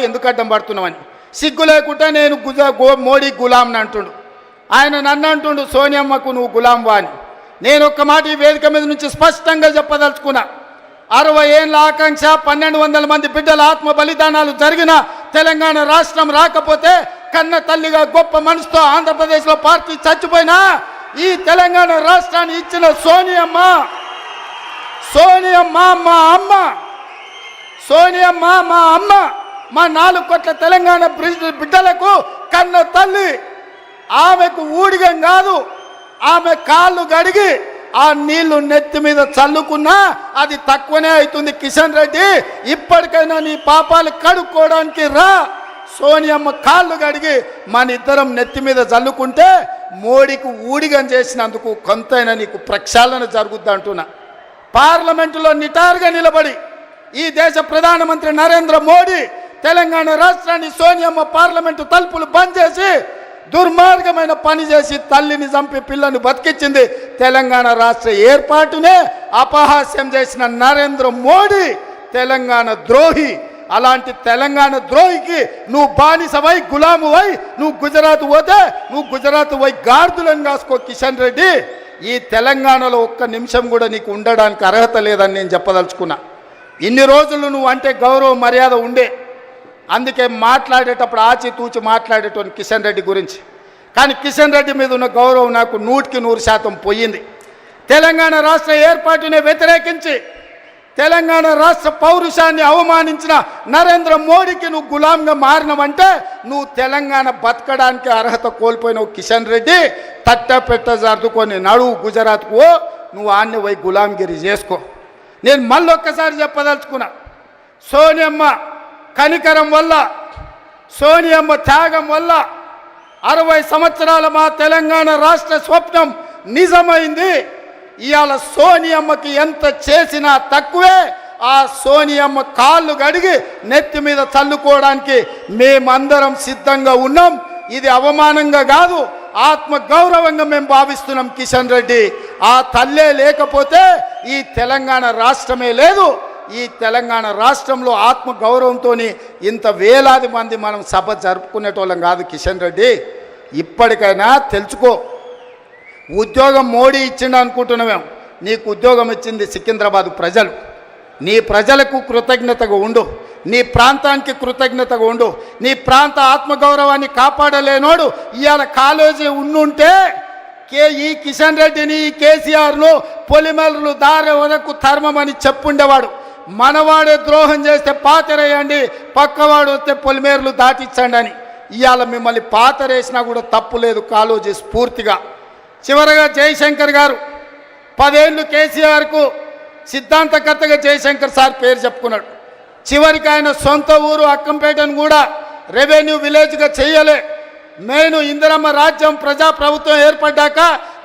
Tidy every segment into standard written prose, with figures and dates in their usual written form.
ఎందుకు అడ్డం పడుతున్నామని సిగ్గు లేకుండా నేను మోడీ గులాంని అంటుండు. ఆయన నన్ను అంటుండు సోనియమ్మకు నువ్వు గులాం వా అని. నేను ఒక్క మాట ఈ వేదిక మీద నుంచి స్పష్టంగా చెప్పదలుచుకున్నా. 60 ఏళ్ళ ఆకాంక్ష 1200 మంది బిడ్డల ఆత్మ బలిదానాలు జరిగిన తెలంగాణ రాష్ట్రం రాకపోతే కన్న తల్లిగా గొప్ప మనసుతో ఆంధ్రప్రదేశ్లో పార్టీ చచ్చిపోయినా ఈ తెలంగాణ రాష్ట్రాన్ని ఇచ్చిన సోనియమ్మ మా అమ్మ, సోనియమ్మ మా అమ్మ, మా 4 కోట్ల తెలంగాణ బిడ్డలకు కన్న తల్లి. ఆమెకు ఊడిగం కాదు, ఆమె కాళ్ళు గడిగి ఆ నీళ్లు నెత్తి మీద చల్లుకున్నా అది తక్కువనే అవుతుంది. కిషన్ రెడ్డి ఇప్పటికైనా నీ పాపాలు కడుక్కోవడానికి రా. సోనియమ్మ కాళ్ళు గడిగి మన ఇద్దరం నెత్తి మీద చల్లుకుంటే మోడీకి ఊడిగం చేసినందుకు కొంతైనా నీకు ప్రక్షాళన జరుగుద్ది అంటున్నా. పార్లమెంటులో నిటారుగా నిలబడి ఈ దేశ ప్రధానమంత్రి నరేంద్ర మోడీ తెలంగాణ రాష్ట్రాన్ని సోనియమ్మ పార్లమెంటు తలుపులు బంద్ చేసి దుర్మార్గమైన పని చేసి తల్లిని చంపి పిల్లని బతికించింది. తెలంగాణ రాష్ట్ర ఏర్పాటునే అపహాస్యం చేసిన నరేంద్ర మోడీ తెలంగాణ ద్రోహి. అలాంటి తెలంగాణ ద్రోహికి నువ్వు బానిసవై గులామువై నువ్వు గుజరాత్ పోతే నువ్వు గుజరాత్ పోయి గార్దులను కాసుకో. కిషన్ రెడ్డి ఈ తెలంగాణలో ఒక్క నిమిషం కూడా నీకు ఉండడానికి అర్హత లేదని నేను చెప్పదలుచుకున్నా. ఇన్ని రోజులు నువ్వు అంటే గౌరవ మర్యాద ఉండే, అందుకే మాట్లాడేటప్పుడు ఆచితూచి మాట్లాడేటోని కిషన్ రెడ్డి గురించి. కానీ కిషన్ రెడ్డి మీద ఉన్న గౌరవం నాకు 100% పోయింది. తెలంగాణ రాష్ట్ర ఏర్పాటుని వ్యతిరేకించి తెలంగాణ రాష్ట్ర పౌరుషాన్ని అవమానించిన నరేంద్ర మోడీకి నువ్వు గులాంగా మారినవంటే నువ్వు తెలంగాణ బతకడానికి అర్హత కోల్పోయినావు. కిషన్ రెడ్డి తట్టపెట్ట జరుదుకొని నడువు గుజరాత్కు, నువ్వు ఆన్ని పోయి గులాంగిరి చేసుకో. నేను మళ్ళొక్కసారి చెప్పదలుచుకున్నా, సోనియమ్మ కనికరం వల్ల, సోనియమ్మ త్యాగం వల్ల 60 సంవత్సరాల మా తెలంగాణ రాష్ట్ర స్వప్నం నిజమైంది. ఇవాళ సోనియమ్మకి ఎంత చేసినా తక్కువే. ఆ సోనియమ్మ కాళ్ళు గడిగి నెత్తి మీద చల్లుకోవడానికి మేమందరం సిద్ధంగా ఉన్నాం. ఇది అవమానంగా కాదు, ఆత్మ గౌరవంగా మేము భావిస్తున్నాం. కిషన్ రెడ్డి ఆ తల్లే లేకపోతే ఈ తెలంగాణ రాష్ట్రమే లేదు. ఈ తెలంగాణ రాష్ట్రంలో ఆత్మ గౌరవంతో ఇంత వేలాది మంది మనం సభ జరుపుకునేటోళ్ళం కాదు. కిషన్ రెడ్డి ఇప్పటికైనా తెలుసుకో, ఉద్యోగం మోడీ ఇచ్చిండు అనుకుంటున్నామేం, నీకు ఉద్యోగం ఇచ్చింది సికింద్రాబాద్ ప్రజలు. నీ ప్రజలకు కృతజ్ఞతగా ఉండు, నీ ప్రాంతానికి కృతజ్ఞతగా ఉండు. నీ ప్రాంత ఆత్మగౌరవాన్ని కాపాడలేనోడు ఇవాళ కాలేజీ ఉండుంటే ఈ కిషన్ రెడ్డిని ఈ కేసీఆర్ను పొలిమేరలు దారి వరకు ధర్మమని చెప్పుండేవాడు. మనవాడే ద్రోహం చేస్తే పాతరేయండి, పక్కవాడు వస్తే పొలిమేరలు దాటించండి అని. ఇవాళ మిమ్మల్ని పాతరేసినా కూడా తప్పు లేదు కాలేజీ స్ఫూర్తిగా. చివరగా జయశంకర్ గారు 10 ఏళ్ళు కేసీఆర్కు సిద్ధాంతకర్తగా జయశంకర్ సార్ పేరు చెప్పుకున్నాడు. చివరికి ఆయన సొంత ఊరు అక్కంపేటను కూడా రెవెన్యూ విలేజ్గా చేయలే. నేను ఇందిరమ్మ రాజ్యం ప్రజాప్రభుత్వం ఏర్పడ్డాక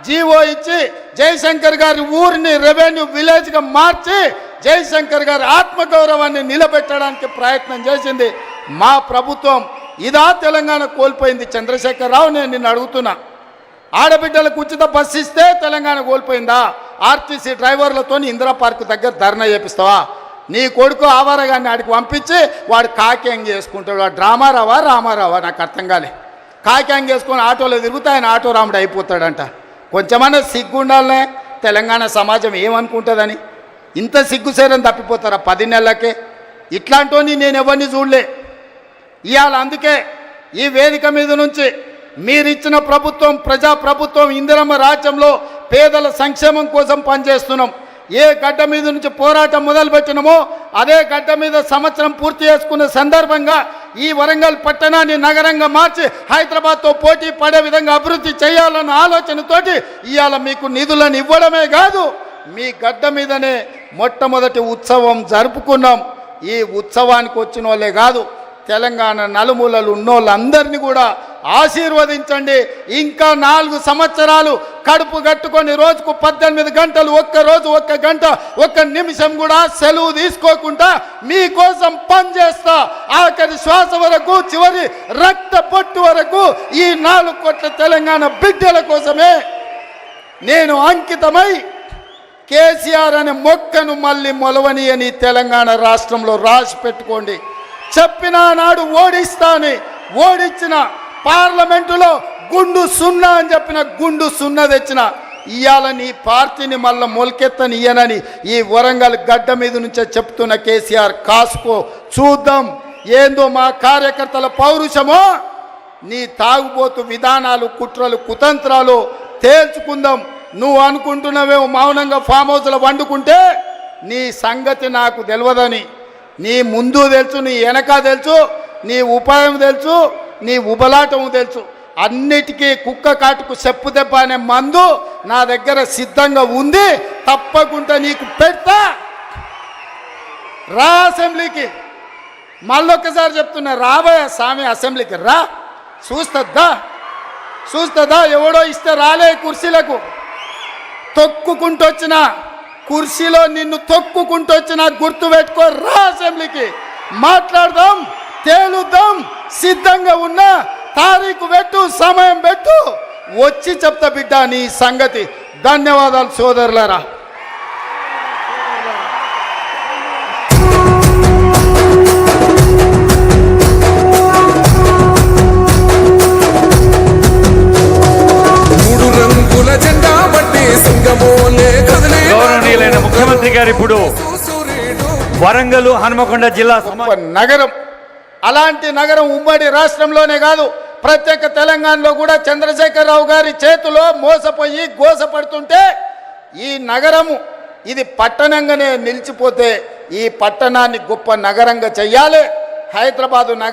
జీవో ఇచ్చి జయశంకర్ గారి ఊరిని రెవెన్యూ విలేజ్గా మార్చి జయశంకర్ గారి ఆత్మగౌరవాన్ని నిలబెట్టడానికి ప్రయత్నం చేసింది మా ప్రభుత్వం. ఇదా తెలంగాణ కోల్పోయింది? చంద్రశేఖరరావు, నేను నిన్ను అడుగుతున్నా, ఆడబిడ్డలకు ఉచిత బస్సు ఇస్తే తెలంగాణ కోల్పోయిందా? ఆర్టీసీ డ్రైవర్లతో ఇందిరా పార్క్ దగ్గర ధర్నా చేపిస్తావా? నీ కొడుకు ఆవారగాన్ని ఆడికి పంపించి వాడు కాక్యాంగ్ చేసుకుంటాడు. వాడు రామారావా నాకు అర్థం కాలే. కాక్యాంగ్ చేసుకొని ఆటోలో తిరుగుతా ఆయన ఆటో రాముడు అయిపోతాడంట. కొంచెమన్నా సిగ్గు ఉండాలనే తెలంగాణ సమాజం ఏమనుకుంటుందని. ఇంత సిగ్గుసేరం తప్పిపోతారా 10 నెలలకే? ఇట్లాంటి నేను ఎవరిని చూడలే. ఇవాళ అందుకే ఈ వేదిక మీద నుంచి మీరిచ్చిన ప్రభుత్వం ప్రజాప్రభుత్వం ఇందిరమ్మ రాజ్యంలో పేదల సంక్షేమం కోసం పనిచేస్తున్నాం. ఏ గడ్డ మీద నుంచి పోరాటం మొదలుపెట్టినామో అదే గడ్డ మీద సంవత్సరం పూర్తి చేసుకున్న సందర్భంగా ఈ వరంగల్ పట్టణాన్ని నగరంగా మార్చి హైదరాబాద్తో పోటీ పడే విధంగా అభివృద్ధి చేయాలన్న ఆలోచనతోటి ఇవాళ మీకు నిధులను ఇవ్వడమే కాదు, మీ గడ్డ మీదనే మొట్టమొదటి ఉత్సవం జరుపుకున్నాం. ఈ ఉత్సవానికి వచ్చిన వాళ్ళే కాదు, తెలంగాణ నలుమూలలు ఉన్నోళ్ళందరినీ కూడా ఆశీర్వదించండి. ఇంకా 4 సంవత్సరాలు కడుపు కట్టుకొని రోజుకు 18 గంటలు, ఒక్కరోజు 1 గంట 1 నిమిషం కూడా సెలవు తీసుకోకుండా మీకోసం పనిచేస్తా. ఆఖరి శ్వాస వరకు, చివరి రక్త పొట్టు వరకు ఈ 4 కోట్ల తెలంగాణ బిడ్డల కోసమే నేను అంకితమై కేసీఆర్ అనే మొక్కను మళ్ళీ మొలవని అని తెలంగాణ రాష్ట్రంలో రాసి పెట్టుకోండి. చెప్పిన నాడు ఓడిస్తాని ఓడించిన, పార్లమెంటులో గుండు సున్నా అని చెప్పిన గుండు సున్నా తెచ్చిన. ఇవాళ నీ పార్టీని మళ్ళీ మొలకెత్తని ఇయ్యనని ఈ వరంగల్ గడ్డ మీద నుంచే చెప్తున్న కేసీఆర్, కాసుకో, చూద్దాం ఏందో మా కార్యకర్తల పౌరుషమో, నీ తాగుబోతు విధానాలు, కుట్రలు, కుతంత్రాలు తేల్చుకుందాం. నువ్వు అనుకుంటున్నావేమో మౌనంగా ఫామ్ హౌస్లో వండుకుంటే నీ సంగతి నాకు తెలియదని. నీ ముందు తెలుసు, నీ వెనక తెలుసు, నీ ఉపాయం తెలుసు, నీ ఉబలాటము తెలుసు. అన్నిటికీ కుక్క కాటుకు చెప్పు దెబ్బ అనే మందు నా దగ్గర సిద్ధంగా ఉంది. తప్పకుండా నీకు పెడతా. రా అసెంబ్లీకి. మళ్ళొక్కసారి చెప్తున్నా, రాబోయే స్వామి అసెంబ్లీకి రా. చూస్తుందా ఎవడో ఇస్తే రాలే కుర్చీలకు. తొక్కుకుంటొచ్చిన కుర్చీలో నిన్ను తొక్కుకుంటొచ్చిన గుర్తు పెట్టుకో. రా అసెంబ్లీకి, మాట్లాడదాం, తేలుద్దాం. సిద్ధంగా ఉన్నా తారీఖు పెట్టు, సమయం పెట్టు, వచ్చి చెప్తా బిడ్డ నీ సంగతి. ధన్యవాదాలు సోదరులారా. గౌరవనీయులైన ముఖ్యమంత్రి గారు ఇప్పుడు వరంగల్ హనుమకొండ జిల్లా నగరం, అలాంటి నగరం ఉమ్మడి రాష్ట్రంలోనే కాదు ప్రత్యేక తెలంగాణలో కూడా చంద్రశేఖరరావు గారి చేతిలో మోసపోయి గోసపడుతుంటే ఈ నగరము ఇది పట్టణంగానే నిలిచిపోతే ఈ పట్టణాన్ని గొప్ప నగరంగా చెయ్యాలి. హైదరాబాదు నగరం